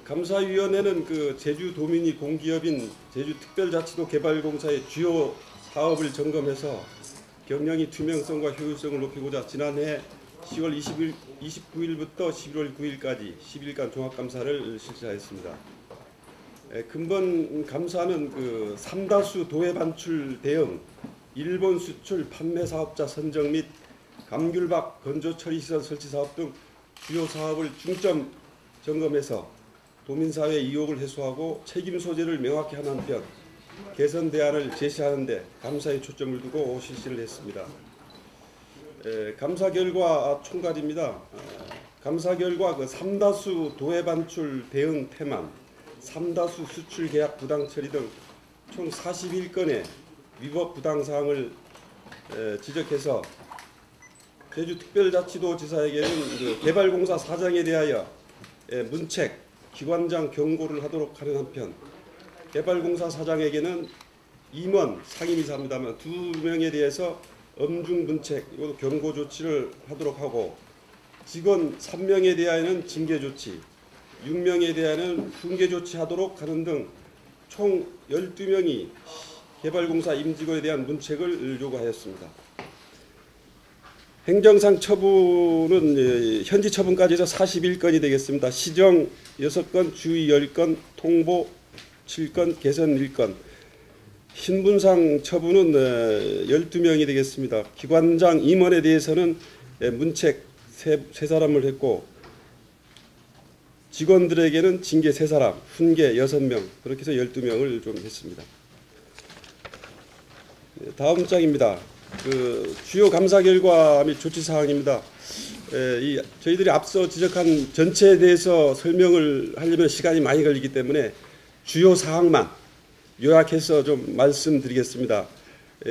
감사위원회는 제주도민이 공기업인 제주특별자치도 개발공사의 주요 사업을 점검해서 경영의 투명성과 효율성을 높이고자 지난해 10월 29일부터 11월 9일까지 10일간 종합감사를 실시하였습니다. 근본 감사는 삼다수 도해 반출 대응, 일본 수출 판매 사업자 선정 및 감귤박 건조 처리 시설 설치 사업 등 주요 사업을 중점 점검해서 도민사회 이혹을 해소하고 책임 소재를 명확히 하는 한편 개선 대안을 제시하는 데 감사에 초점을 두고 실시를 했습니다. 감사 결과 총괄입니다. 감사 결과 삼다수 도해 반출 대응 태만, 삼다수 수출 계약 부당 처리 등 총 41건의 위법 부당 사항을 지적해서 제주특별자치도지사에게는 개발공사 사장에 대하여 문책, 기관장 경고를 하도록 하는 한편 개발공사 사장에게는 임원, 상임이사입니다만 2명에 대해서 엄중 문책, 이것도 경고 조치를 하도록 하고 직원 3명에 대하여는 징계 조치, 6명에 대하여는 훈계 조치하도록 하는 등 총 12명이 개발공사 임직원에 대한 문책을 요구하였습니다. 행정상 처분은 현지 처분까지 해서 41건이 되겠습니다. 시정 6건, 주의 10건, 통보 7건, 개선 1건. 신분상 처분은 12명이 되겠습니다. 기관장 임원에 대해서는 문책 3사람을 했고 직원들에게는 징계 3사람, 훈계 6명, 그렇게 해서 12명을 좀 했습니다. 다음 장입니다. 주요 감사 결과 및 조치 사항입니다. 저희들이 앞서 지적한 전체에 대해서 설명을 하려면 시간이 많이 걸리기 때문에 주요 사항만 요약해서 좀 말씀드리겠습니다.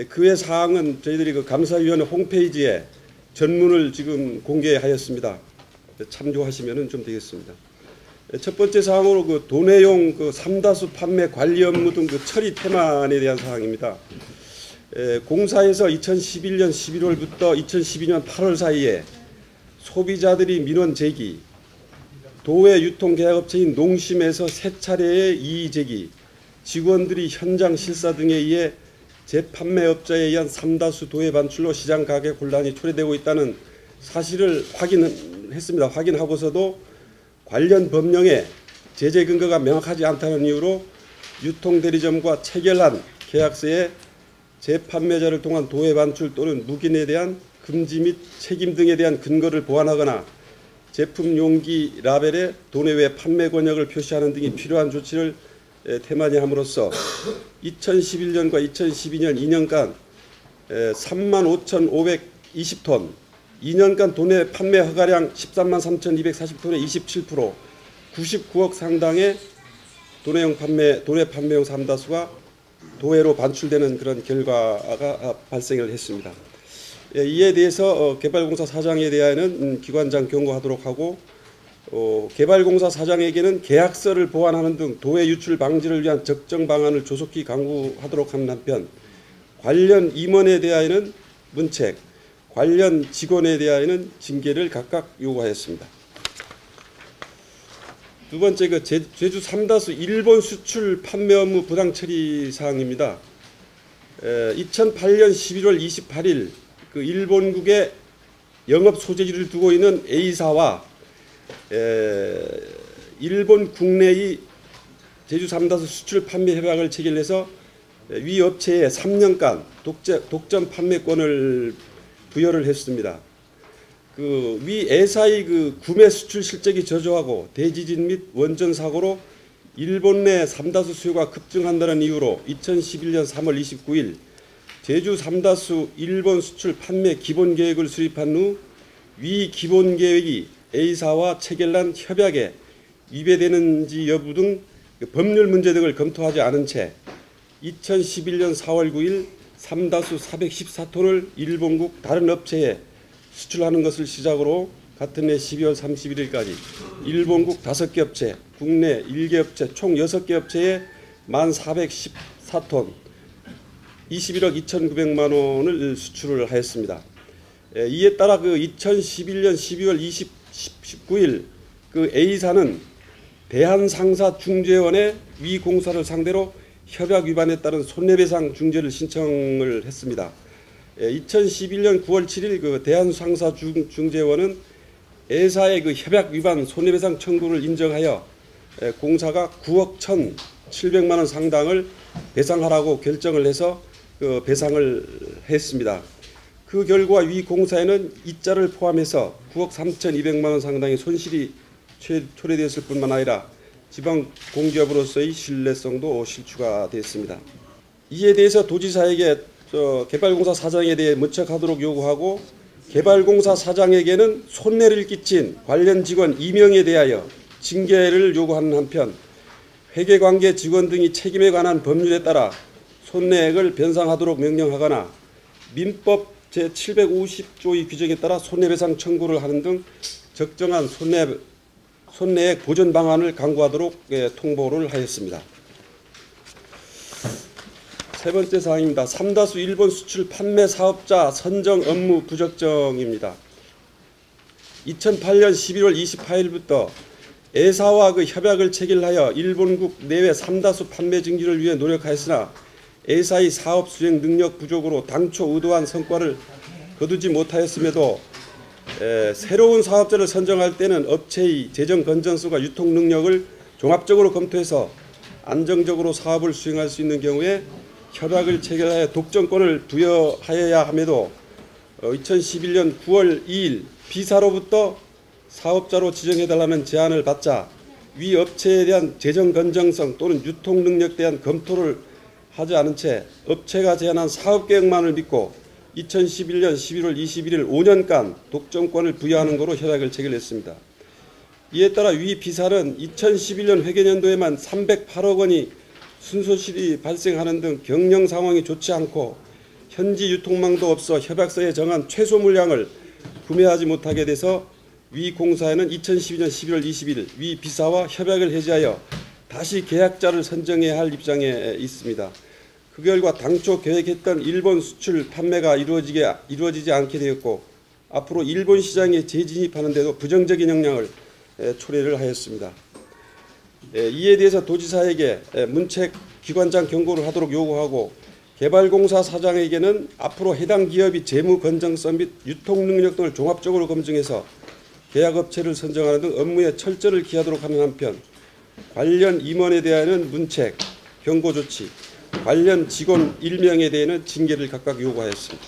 그 외 사항은 저희들이 감사위원회 홈페이지에 전문을 지금 공개하였습니다. 참조하시면 좀 되겠습니다. 첫 번째 사항으로 도내용 삼다수 판매 관리 업무 등 처리 태만에 대한 사항입니다. 공사에서 2011년 11월부터 2012년 8월 사이에 소비자들이 민원 제기, 도외 유통계약업체인 농심에서 3차례의 이의 제기, 직원들이 현장 실사 등에 의해 재판매업자에 의한 삼다수 도해 반출로 시장 가격 혼란이 초래되고 있다는 사실을 확인했습니다. 확인하고서도 관련 법령에 제재 근거가 명확하지 않다는 이유로 유통대리점과 체결한 계약서에 재판매자를 통한 도해 반출 또는 묵인에 대한 금지 및 책임 등에 대한 근거를 보완하거나 제품 용기 라벨에 도내외 판매 권역을 표시하는 등이 필요한 조치를 태만히 함으로써 2011년과 2012년 2년간 35,520톤, 2년간 도내 판매 허가량 13만 3,240톤의 27%, 99억 상당의 도내 판매용 삼다수가 도해로 반출되는 그런 결과가 발생을 했습니다. 이에 대해서 개발공사 사장에 대하여는 기관장 경고하도록 하고 개발공사 사장에게는 계약서를 보완하는 등 도해 유출 방지를 위한 적정 방안을 조속히 강구하도록 하는 한편 관련 임원에 대하여는 문책, 관련 직원에 대하여는 징계를 각각 요구하였습니다. 두 번째 제주 삼다수 일본 수출 판매 업무 부당 처리 사항입니다. 2008년 11월 28일 일본국에 영업 소재지를 두고 있는 A사와 일본 국내의 제주 삼다수 수출 판매 협약을 체결해서 위 업체에 3년간 독점 판매권을 부여를 했습니다. 위 A사의 구매 수출 실적이 저조하고 대지진 및 원전 사고로 일본 내 삼다수 수요가 급증한다는 이유로 2011년 3월 29일 제주 삼다수 일본 수출 판매 기본계획을 수립한 후 위 기본계획이 A사와 체결한 협약에 위배되는지 여부 등 법률 문제 등을 검토하지 않은 채 2011년 4월 9일 삼다수 414톤을 일본국 다른 업체에 수출하는 것을 시작으로 같은 해 12월 31일까지 일본국 5개 업체, 국내 1개 업체 총 6개 업체에 1,414톤 21억 2,900만 원을 수출을 하였습니다. 이에 따라 2011년 12월 19일 A사는 대한상사중재원에 위 공사를 상대로 협약 위반에 따른 손해배상 중재를 신청을 했습니다. 2011년 9월 7일 그 대한상사중재원은 A사의 그 협약 위반 손해배상 청구를 인정하여 공사가 9억 1,700만 원 상당을 배상하라고 결정을 해서 그 배상을 했습니다. 그 결과 위 공사에는 이자를 포함해서 9억 3,200만 원 상당의 손실이 초래되었을 뿐만 아니라 지방 공기업으로서의 신뢰성도 실추가 됐습니다. 이에 대해서 도지사에게 개발공사 사장에 대해 문책하도록 요구하고 개발공사 사장에게는 손해를 끼친 관련 직원 2명에 대하여 징계를 요구하는 한편 회계관계 직원 등이 책임에 관한 법률에 따라 손해액을 변상하도록 명령하거나 민법 제750조의 규정에 따라 손해배상 청구를 하는 등 적정한 손해액 보전 방안을 강구하도록 통보를 하였습니다. 세 번째 사항입니다. 3다수 일본 수출 판매 사업자 선정 업무 부적정입니다. 2008년 11월 28일부터 A사와 그 협약을 체결하여 일본국 내외 3다수 판매 증진을 위해 노력하였으나 A사의 사업 수행 능력 부족으로 당초 의도한 성과를 거두지 못하였음에도 새로운 사업자를 선정할 때는 업체의 재정 건전성과 유통 능력을 종합적으로 검토해서 안정적으로 사업을 수행할 수 있는 경우에 협약을 체결하여 독점권을 부여하여야 함에도 2011년 9월 2일 B사로부터 사업자로 지정해달라는 제안을 받자 위 업체에 대한 재정 건전성 또는 유통 능력에 대한 검토를 하지 않은 채 업체가 제안한 사업계획만을 믿고 2011년 11월 21일 5년간 독점권을 부여하는 것으로 협약을 체결했습니다. 이에 따라 위 B사는 2011년 회계년도에만 308억 원이 순손실이 발생하는 등 경영 상황이 좋지 않고 현지 유통망도 없어 협약서에 정한 최소 물량을 구매하지 못하게 돼서 위 공사에는 2012년 11월 20일 위 B사와 협약을 해지하여 다시 계약자를 선정해야 할 입장에 있습니다. 그 결과 당초 계획했던 일본 수출 판매가 이루어지지 않게 되었고 앞으로 일본 시장에 재진입하는 데도 부정적인 영향을 초래를 하였습니다. 이에 대해서 도지사에게 문책 기관장 경고를 하도록 요구하고 개발공사 사장에게는 앞으로 해당 기업이 재무 건전성 및 유통 능력 등을 종합적으로 검증해서 계약업체를 선정하는 등 업무에 철저를 기하도록 하는 한편 관련 임원에 대하여는 문책, 경고 조치, 관련 직원 1명에 대해서는 징계를 각각 요구하였습니다.